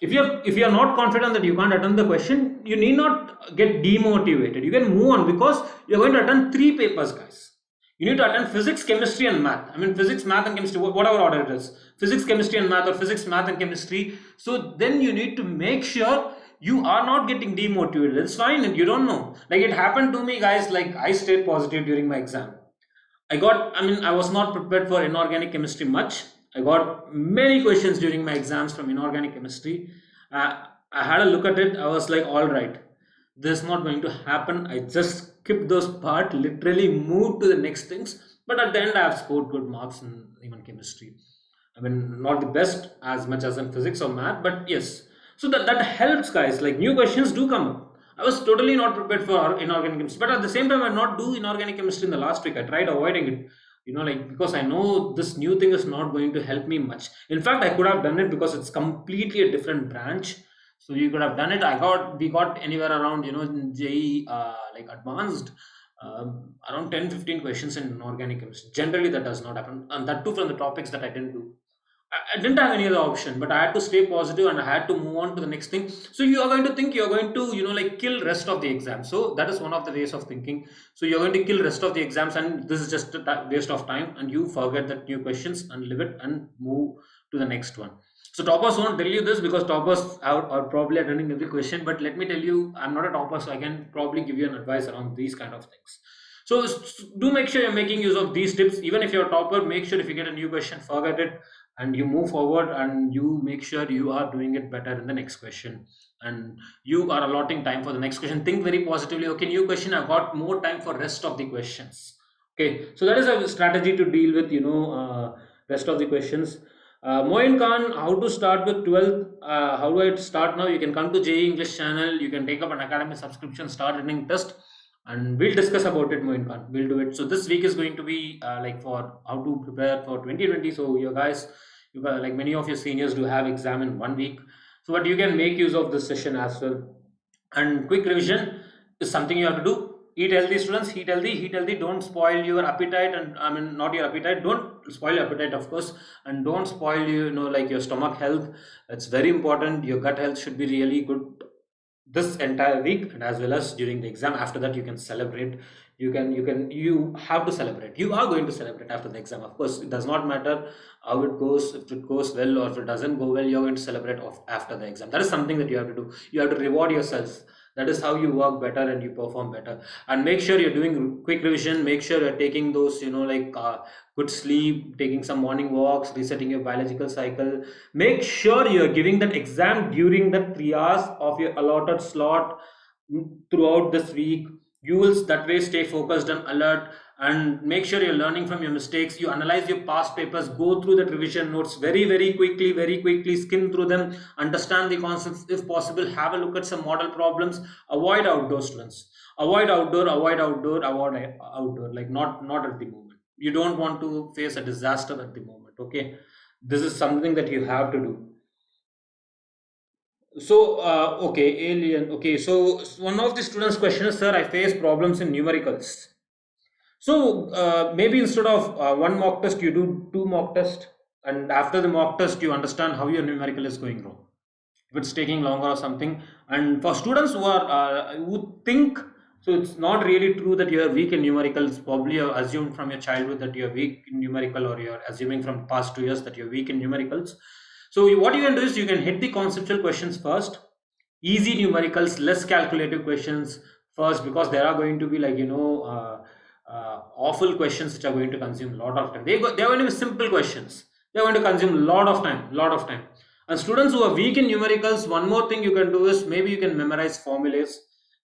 If you're not confident that you can't attend the question, you need not get demotivated. You can move on, because you're going to attend 3 papers, guys. You need to attend physics, chemistry, and math. I mean, physics, math, and chemistry, whatever order it is. Physics, chemistry, and math, or physics, math, and chemistry. So then you need to make sure you are not getting demotivated. It's fine if you don't know. Like it happened to me, guys. Like I stayed positive during my exam. I was not prepared for inorganic chemistry much. I got many questions during my exams from inorganic chemistry. I had a look at it. I was like, all right, this is not going to happen. I just skipped those part, literally moved to the next things. But at the end, I have scored good marks in even chemistry. I mean, not the best as much as in physics or math, but yes. So that helps, guys. Like new questions do come up. I was totally not prepared for inorganic chemistry, but at the same time, I not do inorganic chemistry in the last week. I tried avoiding it, like because I know this new thing is not going to help me much. In fact, I could have done it because it's completely a different branch. So you could have done it. We got anywhere around, in JEE, like advanced, around 10-15 questions in inorganic chemistry. Generally, that does not happen, and that too from the topics that I didn't do. I didn't have any other option, but I had to stay positive and I had to move on to the next thing. So you are going to think you're going to, like kill rest of the exam. So that is one of the ways of thinking. So you're going to kill rest of the exams, and this is just a waste of time, and you forget that new questions and leave it and move to the next one. So toppers won't tell you this, because toppers are probably attending every question. But let me tell you, I'm not a topper, so I can probably give you an advice around these kind of things. So do make sure you're making use of these tips. Even if you're a topper, make sure if you get a new question, forget it, and you move forward, and you make sure you are doing it better in the next question, and you are allotting time for the next question. Think very positively. Okay, new question, I've got more time for rest of the questions. Okay, so that is a strategy to deal with rest of the questions. Moin Khan, how to start with 12th? How do I start now? You can come to JEE English channel. You can take up an academy subscription, start running test, and we'll discuss about it, Moin Khan. We'll do it. So this week is going to be like for how to prepare for 2020. So you guys, like many of your seniors do have exam in 1 week. So but you can make use of this session as well. And quick revision is something you have to do. Eat healthy, students. Eat healthy. Don't spoil your appetite, and I mean not your appetite. Don't spoil your appetite, of course, and don't spoil like your stomach health. It's very important. Your gut health should be really good this entire week, and as well as during the exam. After that, you can celebrate. You have to celebrate. You are going to celebrate after the exam. Of course, it does not matter how it goes. If it goes well or if it doesn't go well, you're going to celebrate after the exam. That is something that you have to do. You have to reward yourself. That is how you work better and you perform better. And make sure you're doing quick revision. Make sure you're taking those good sleep, taking some morning walks, resetting your biological cycle. Make sure you're giving that exam during the 3 hours of your allotted slot throughout this week. You will that way stay focused and alert, and make sure you're learning from your mistakes. You analyze your past papers, go through the revision notes very quickly, skim through them, understand the concepts. If possible, have a look at some model problems. Avoid outdoor, students. Avoid outdoor, like not at the moment. You don't want to face a disaster at the moment. Okay, this is something that you have to do. So, okay, alien. Okay, so one of the students' questions, sir, I face problems in numericals. So, maybe instead of one mock test, you do 2 mock tests, and after the mock test, you understand how your numerical is going wrong. If it's taking longer or something. And for students who think So it's not really true that you're weak in numericals. Probably you're assumed from your childhood that you're weak in numerical, or you're assuming from past 2 years that you're weak in numericals. So what you can do is you can hit the conceptual questions first, easy numericals, less calculative questions first, because there are going to be like awful questions which are going to consume a lot of time. They're going to be simple questions. They're going to consume a lot of time. And students who are weak in numericals, one more thing you can do is maybe you can memorize formulas.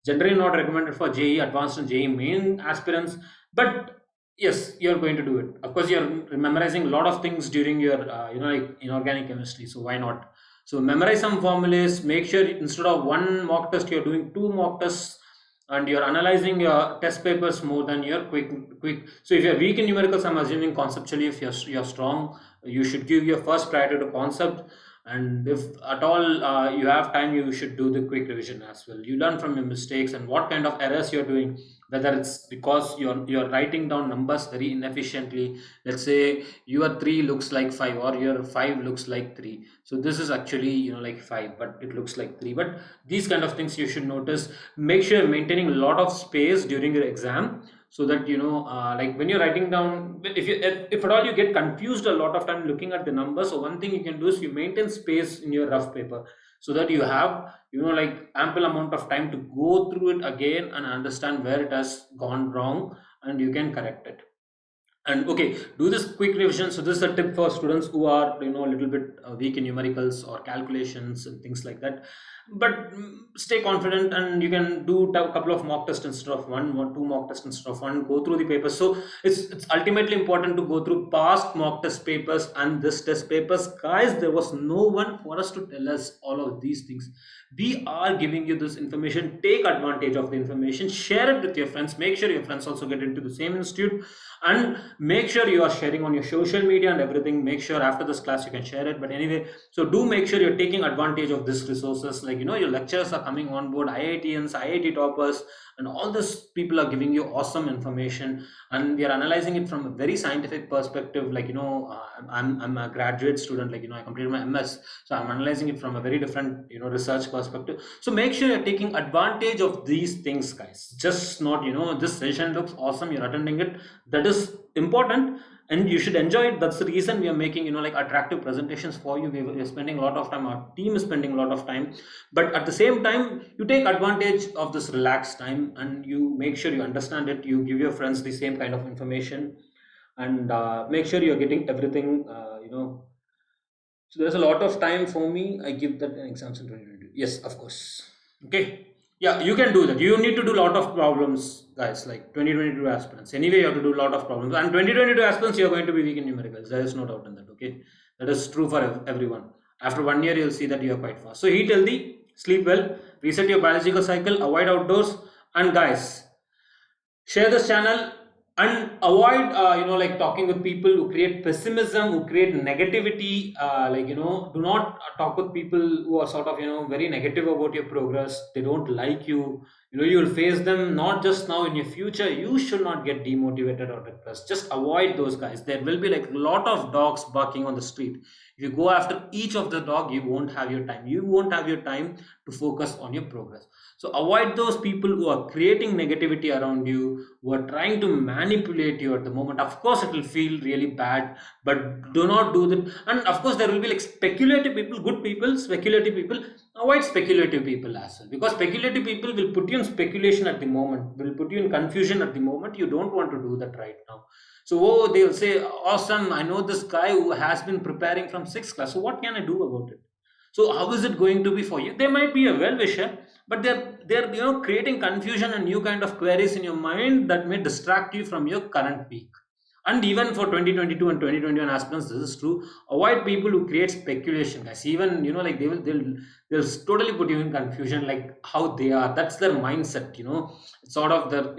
Generally not recommended for JEE Advanced and JEE Main aspirants, but yes, you're going to do it. Of course, you're memorizing a lot of things during your like inorganic chemistry, so why not? So memorize some formulas. Make sure instead of one mock test, you're doing two mock tests, and you're analyzing your test papers more than your quick. So if you're weak in numericals, I'm assuming conceptually, if you're strong, you should give your first priority to concept. And if at all you have time, you should do the quick revision as well. You learn from your mistakes and what kind of errors you're doing, whether it's because you're writing down numbers very inefficiently. Let's say your 3 looks like 5, or your 5 looks like 3. So this is actually like 5, but it looks like 3. But these kind of things you should notice. Make sure you're maintaining a lot of space during your exam, so that like when you're writing down, if at all you get confused a lot of time looking at the numbers, so one thing you can do is you maintain space in your rough paper, so that you have like ample amount of time to go through it again and understand where it has gone wrong, and you can correct it. And okay, do this quick revision. So this is a tip for students who are a little bit weak in numericals or calculations and things like that. But stay confident, and you can do a couple of mock tests instead of one, or two mock tests instead of one. Go through the papers. So it's ultimately important to go through past mock test papers and this test papers. Guys, there was no one for us to tell us all of these things. We are giving you this information. Take advantage of the information, share it with your friends. Make sure your friends also get into the same institute, and make sure you are sharing on your social media and everything. Make sure after this class you can share it. But anyway, so do make sure you're taking advantage of these resources. Like your lecturers are coming on board, IITians, IIT toppers, and all these people are giving you awesome information, and we are analyzing it from a very scientific perspective. Like I'm a graduate student, like I completed my MS, so I'm analyzing it from a very different research perspective. So make sure you're taking advantage of these things, guys. Just not this session looks awesome, you're attending it. That is important, and you should enjoy it. That's the reason we are making like attractive presentations for you. We're spending a lot of time, our team is spending a lot of time, but at the same time you take advantage of this relaxed time, and you make sure you understand it. You give your friends the same kind of information, and make sure you're getting everything. So there's a lot of time for me. I give that in exams in 2022. Yes, of course. Okay. Yeah, you can do that. You need to do a lot of problems, guys, like 2022 aspirants. Anyway, you have to do a lot of problems. And 2022 aspirants, you're going to be weak in numericals. There is no doubt in that, okay? That is true for everyone. After 1 year, you'll see that you're quite fast. So eat healthy, sleep well, reset your biological cycle, avoid outdoors. And guys, share this channel, and avoid like talking with people who create pessimism, who create negativity. Do not talk with people who are sort of very negative about your progress. They don't like you. You will face them not just now, in your future. You should not get demotivated or depressed. Just avoid those guys. There will be like a lot of dogs barking on the street. If you go after each of the dog, you won't have your time. You won't have your time to focus on your progress. So avoid those people who are creating negativity around you, who are trying to manipulate you at the moment. Of course, it will feel really bad, but do not do that. And of course, there will be like speculative people, good people, speculative people. Avoid speculative people as well, because speculative people will put you in speculation at the moment, will put you in confusion at the moment. You don't want to do that right now. So they'll say, awesome, I know this guy who has been preparing from 6th class. So what can I do about it? So how is it going to be for you? They might be a well-wisher, but they're creating confusion and new kind of queries in your mind that may distract you from your current peak. And even for 2022 and 2021 aspirants, this is true. Avoid people who create speculation, guys. Even like they'll totally put you in confusion, like how they are. That's their mindset. It's sort of their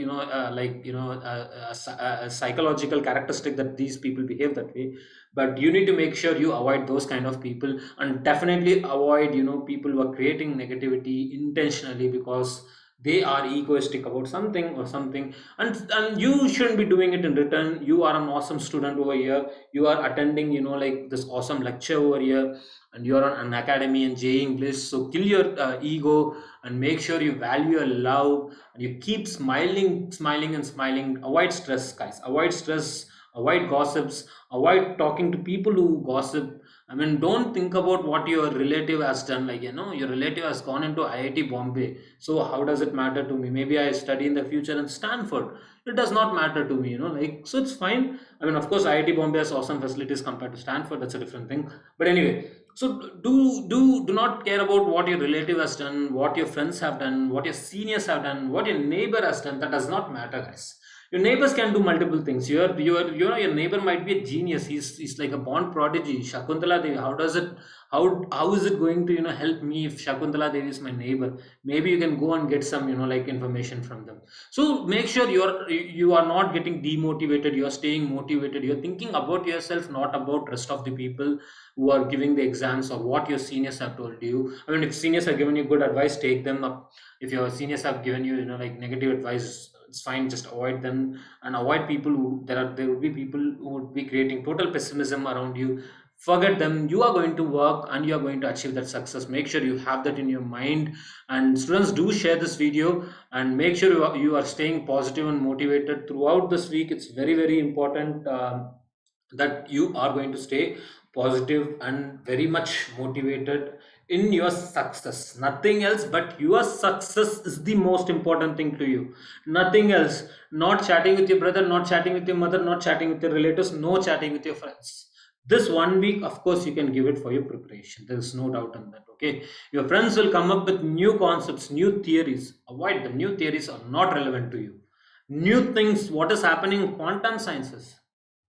a psychological characteristic that these people behave that way. But you need to make sure you avoid those kind of people, and definitely avoid people who are creating negativity intentionally, because they are egoistic about something or something, and you shouldn't be doing it in return. You are an awesome student over here. You are attending like this awesome lecture over here, and you're on an academy and JEE English. So kill your ego and make sure you value your love and you keep smiling, smiling, and smiling. Avoid stress, guys. Avoid stress. Avoid gossips. Avoid talking to people who gossip. I mean, don't think about what your relative has done. Like, your relative has gone into IIT Bombay. So, how does it matter to me? Maybe I study in the future in Stanford. It does not matter to me, so it's fine. I mean, of course, IIT Bombay has awesome facilities compared to Stanford. That's a different thing. But anyway, so do not care about what your relative has done, what your friends have done, what your seniors have done, what your neighbor has done. That does not matter, guys. Your neighbors can do multiple things. Your neighbor might be a genius. He's like a born prodigy. Shakuntala Devi. How is it going to help me if Shakuntala Devi is my neighbor? Maybe you can go and get some like information from them. So make sure you are not getting demotivated. You are staying motivated. You are thinking about yourself, not about rest of the people who are giving the exams or what your seniors have told you. I mean, if seniors have given you good advice, take them up. If your seniors have given you like negative advice, it's fine, just avoid them and avoid people who there will be people who would be creating total pessimism around you. Forget them. You are going to work and you are going to achieve that success. Make sure you have that in your mind. And students, do share this video and make sure you are staying positive and motivated throughout this week. It's very, very important that you are going to stay positive and very much motivated in your success. Nothing else but your success is the most important thing to you. Nothing else. Not chatting with your brother, not chatting with your mother, not chatting with your relatives, no chatting with your friends. This 1 week, of course, you can give it for your preparation. There is no doubt on that. Okay, your friends will come up with new concepts, new theories. Avoid them. New theories are not relevant to you. New things, what is happening in quantum sciences,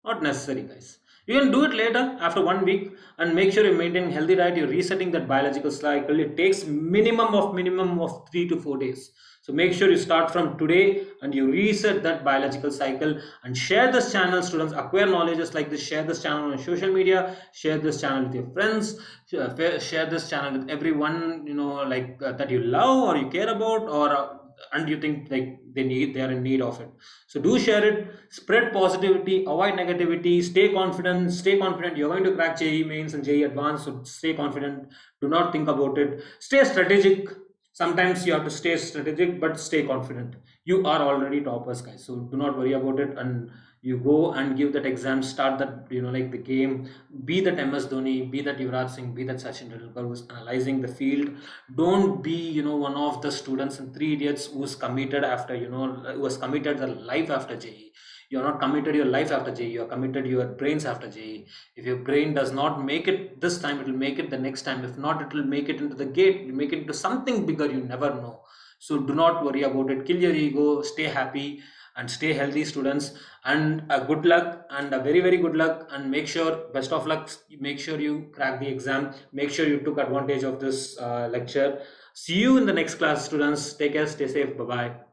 not necessary, guys. You can do it later after 1 week and make sure you're maintaining healthy diet. You're resetting that biological cycle. It takes minimum of 3 to 4 days. So make sure you start from today and you reset that biological cycle and share this channel. Students, acquire knowledges like this. Share this channel on social media. Share this channel with your friends. Share this channel with everyone that you love or you care about or and you think like they are in need of it. So do share it, spread positivity, avoid negativity, stay confident. You're going to crack JEE Mains and JEE Advanced, so stay confident. Do not think about it. Stay strategic. Sometimes you have to stay strategic, but stay confident. You are already toppers, guys. So do not worry about it. And you go and give that exam, start that, like the game. Be that MS Dhoni, be that Yuvraj Singh, be that Sachin Tendulkar who's analyzing the field. Don't be, one of the students in Three Idiots who's committed after, who has committed their life after JEE. You're not committed your life after JEE. You're committed your brains after JEE. If your brain does not make it this time, it will make it the next time. If not, it will make it into the gate. It will make it into something bigger. You never know. So do not worry about it. Kill your ego. Stay happy and stay healthy, students. And good luck and a very, very good luck. And make sure, best of luck. Make sure you crack the exam. Make sure you took advantage of this lecture. See you in the next class, students. Take care. Stay safe. Bye-bye.